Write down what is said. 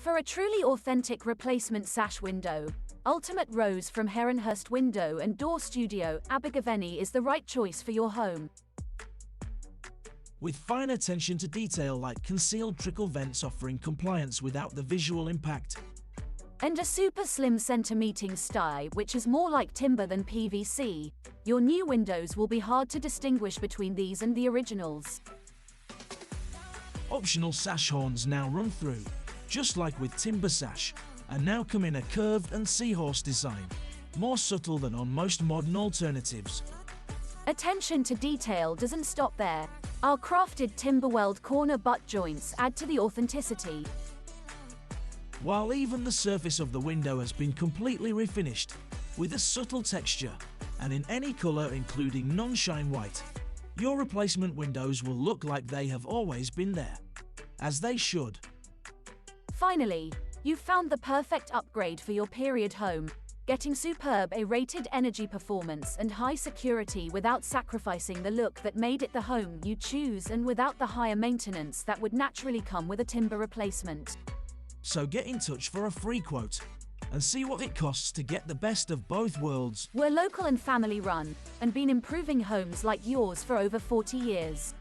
For a truly authentic replacement sash window, Ultimate Rose from Heronhurst Window and Door Studio, Abergavenny is the right choice for your home. With fine attention to detail like concealed trickle vents offering compliance without the visual impact. And a super slim center meeting stye, which is more like timber than PVC, your new windows will be hard to distinguish between these and the originals. Optional sash horns now run through, just like with timber sash, and now come in a curved and seahorse design, more subtle than on most modern alternatives. Attention to detail doesn't stop there. Our crafted TimberWeld corner butt joints add to the authenticity. While even the surface of the window has been completely refinished, with a subtle texture, and in any colour including non-shine white, your replacement windows will look like they have always been there. As they should. Finally, you've found the perfect upgrade for your period home, getting superb A-rated energy performance and high security without sacrificing the look that made it the home you choose and without the higher maintenance that would naturally come with a timber replacement. So get in touch for a free quote and see what it costs to get the best of both worlds. We're local and family run, and been improving homes like yours for over 40 years.